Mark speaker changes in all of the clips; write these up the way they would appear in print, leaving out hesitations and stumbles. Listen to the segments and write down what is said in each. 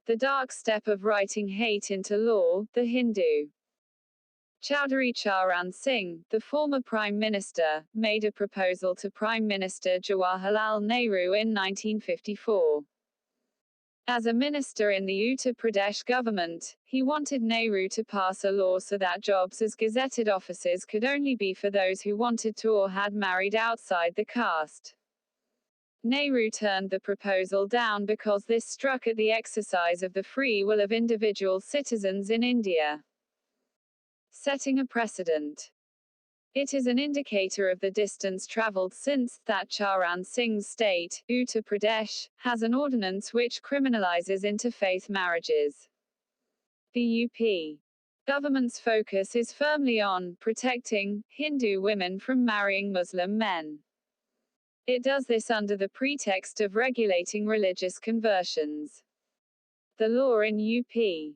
Speaker 1: The dark step of writing hate into law, the Hindu Chaudhary Cha Singh, the former Prime Minister, made a proposal to Prime Minister Jawaharlal Nehru in 1954. As a minister in the Uttar Pradesh government, he wanted Nehru to pass a law so that jobs as gazetted officers could only be for those who wanted to or had married outside the caste. Nehru turned the proposal down because this struck at the exercise of the free will of individual citizens in India, setting a precedent. It is an indicator of the distance travelled since that Charan Singh's state, Uttar Pradesh, has an ordinance which criminalizes interfaith marriages. The UP government's focus is firmly on protecting Hindu women from marrying Muslim men. It does this under the pretext of regulating religious conversions. The law in UP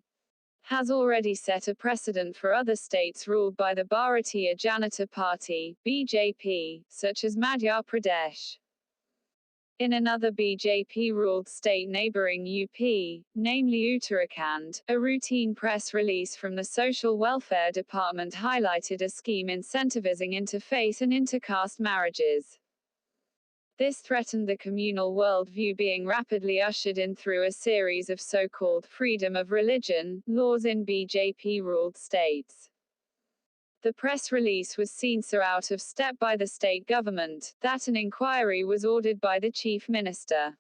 Speaker 1: has already set a precedent for other states ruled by the Bharatiya Janata Party, BJP, such as Madhya Pradesh. In another BJP-ruled state neighboring UP, namely Uttarakhand, a routine press release from the Social Welfare Department highlighted a scheme incentivizing interfaith and intercaste marriages. This threatened the communal worldview being rapidly ushered in through a series of so-called freedom of religion laws in BJP-ruled states. The press release was seen so out of step by the state government, that an inquiry was ordered by the chief minister.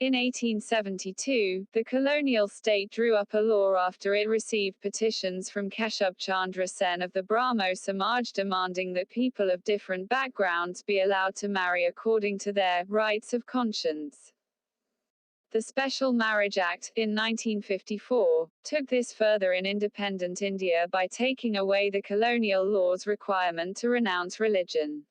Speaker 1: In 1872, the colonial state drew up a law after it received petitions from Keshab Chandra Sen of the Brahmo Samaj demanding that people of different backgrounds be allowed to marry according to their rights of conscience. The Special Marriage Act, in 1954, took this further in independent India by taking away the colonial law's requirement to renounce religion.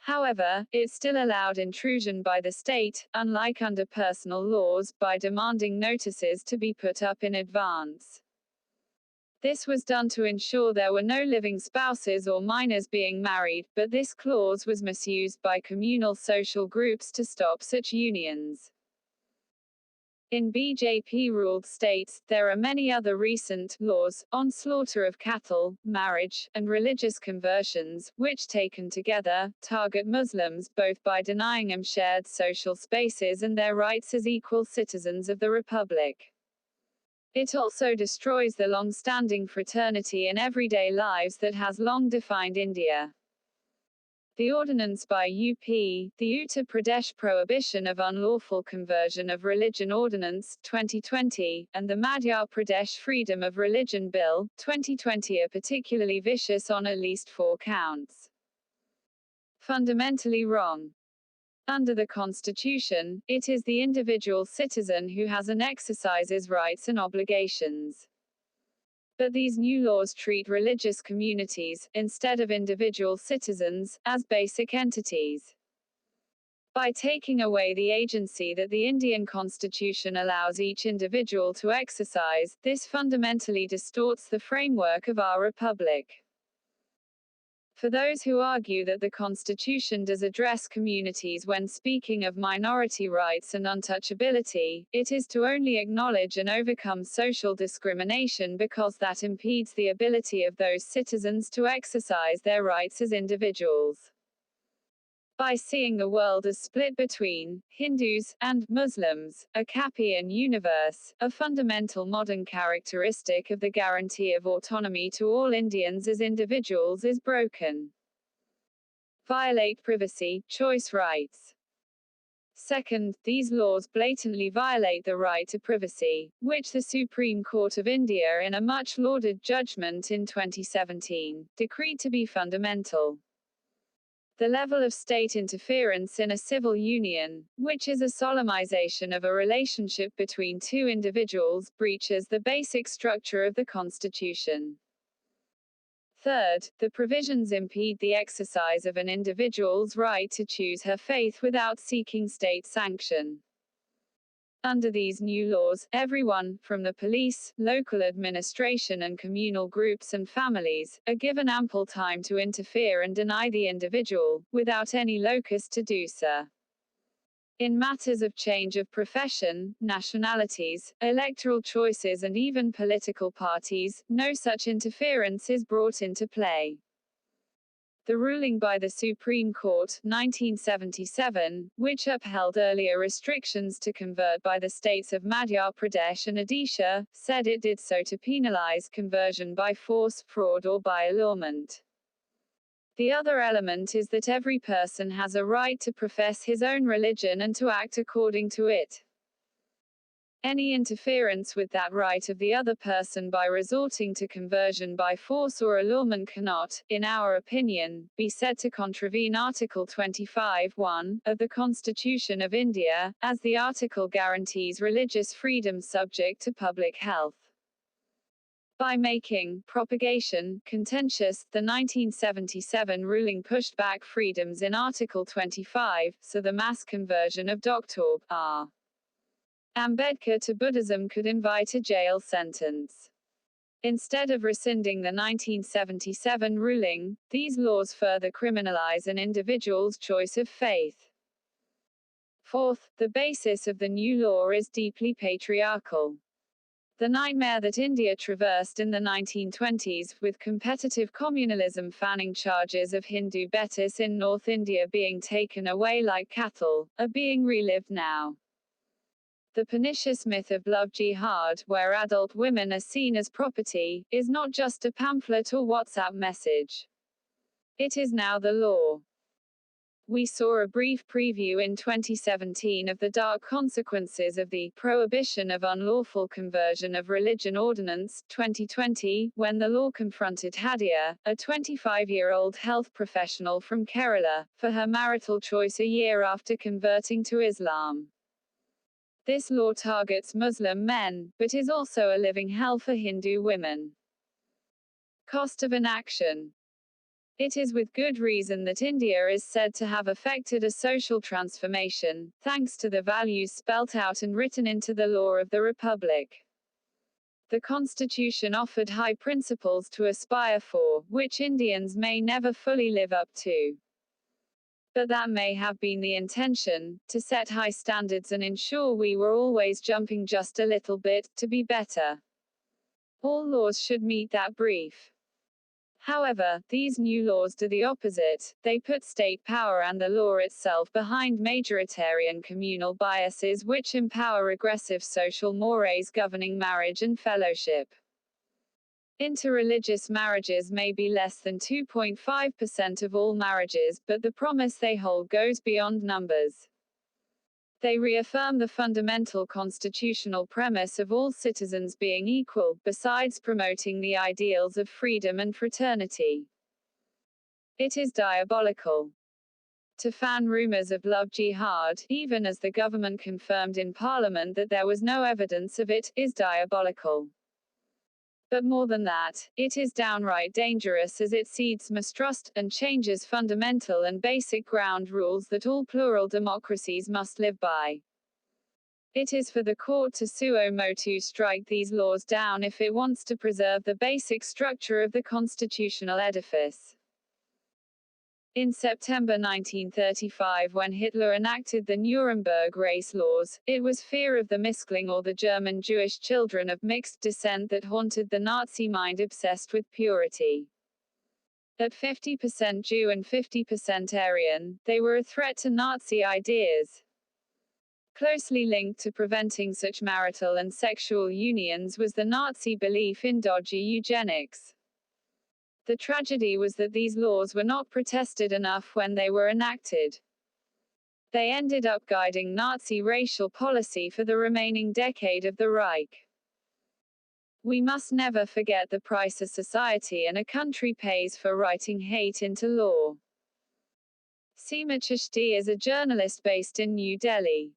Speaker 1: However, it still allowed intrusion by the state, unlike under personal laws, by demanding notices to be put up in advance. This was done to ensure there were no living spouses or minors being married, but this clause was misused by communal social groups to stop such unions. In BJP-ruled states, there are many other recent laws on slaughter of cattle, marriage, and religious conversions, which taken together, target Muslims both by denying them shared social spaces and their rights as equal citizens of the Republic. It also destroys the long-standing fraternity in everyday lives that has long defined India. The ordinance by UP, the Uttar Pradesh Prohibition of Unlawful Conversion of Religion Ordinance, 2020, and the Madhya Pradesh Freedom of Religion Bill, 2020 are particularly vicious on at least 4 counts. Fundamentally wrong. Under the Constitution, it is the individual citizen who has and exercises rights and obligations. But these new laws treat religious communities, instead of individual citizens, as basic entities. By taking away the agency that the Indian Constitution allows each individual to exercise, this fundamentally distorts the framework of our republic. For those who argue that the Constitution does address communities when speaking of minority rights and untouchability, it is to only acknowledge and overcome social discrimination because that impedes the ability of those citizens to exercise their rights as individuals. By seeing the world as split between Hindus and Muslims, a Kapian universe, a fundamental modern characteristic of the guarantee of autonomy to all Indians as individuals is broken. Violate privacy, choice rights. Second, these laws blatantly violate the right to privacy, which the Supreme Court of India in a much lauded judgment in 2017, decreed to be fundamental. The level of state interference in a civil union, which is a solemnization of a relationship between two individuals, breaches the basic structure of the Constitution. Third, the provisions impede the exercise of an individual's right to choose her faith without seeking state sanction. Under these new laws, everyone, from the police, local administration and communal groups and families, are given ample time to interfere and deny the individual, without any locus to do so. In matters of change of profession, nationalities, electoral choices and even political parties, no such interference is brought into play. The ruling by the Supreme Court, 1977, which upheld earlier restrictions to convert by the states of Madhya Pradesh and Odisha, said it did so to penalize conversion by force, fraud or by allurement. The other element is that every person has a right to profess his own religion and to act according to it. Any interference with that right of the other person by resorting to conversion by force or allurement cannot, in our opinion, be said to contravene Article 25(1) of the Constitution of India, as the article guarantees religious freedom subject to public health. By making propagation contentious, the 1977 ruling pushed back freedoms in Article 25, so the mass conversion of Dr. R. Ambedkar to Buddhism could invite a jail sentence. Instead of rescinding the 1977 ruling, these laws further criminalize an individual's choice of faith. Fourth, the basis of the new law is deeply patriarchal. The nightmare that India traversed in the 1920s, with competitive communalism fanning charges of Hindu betis in North India being taken away like cattle, are being relived now. The pernicious myth of love jihad, where adult women are seen as property, is not just a pamphlet or WhatsApp message. It is now the law. We saw a brief preview in 2017 of the dark consequences of the Prohibition of Unlawful Conversion of Religion Ordinance, 2020, when the law confronted Hadia, a 25-year-old health professional from Kerala, for her marital choice a year after converting to Islam. This law targets Muslim men, but is also a living hell for Hindu women. Cost of inaction. It is with good reason that India is said to have effected a social transformation, thanks to the values spelt out and written into the law of the Republic. The Constitution offered high principles to aspire for, which Indians may never fully live up to. But that may have been the intention, to set high standards and ensure we were always jumping just a little bit, to be better. All laws should meet that brief. However, these new laws do the opposite. They put state power and the law itself behind majoritarian communal biases which empower regressive social mores governing marriage and fellowship. Interreligious marriages may be less than 2.5% of all marriages, but the promise they hold goes beyond numbers. They reaffirm the fundamental constitutional premise of all citizens being equal, besides promoting the ideals of freedom and fraternity. It is diabolical. To fan rumors of love jihad, even as the government confirmed in Parliament that there was no evidence of it, is diabolical. But more than that, it is downright dangerous as it seeds mistrust, and changes fundamental and basic ground rules that all plural democracies must live by. It is for the court to suo motu strike these laws down if it wants to preserve the basic structure of the constitutional edifice. In September 1935, when Hitler enacted the Nuremberg race laws, it was fear of the Miskling or the German Jewish children of mixed descent that haunted the Nazi mind obsessed with purity. At 50% Jew and 50% Aryan, they were a threat to Nazi ideas. Closely linked to preventing such marital and sexual unions was the Nazi belief in dodgy eugenics. The tragedy was that these laws were not protested enough when they were enacted. They ended up guiding Nazi racial policy for the remaining decade of the Reich. We must never forget the price a society and a country pays for writing hate into law. Seema Chishti is a journalist based in New Delhi.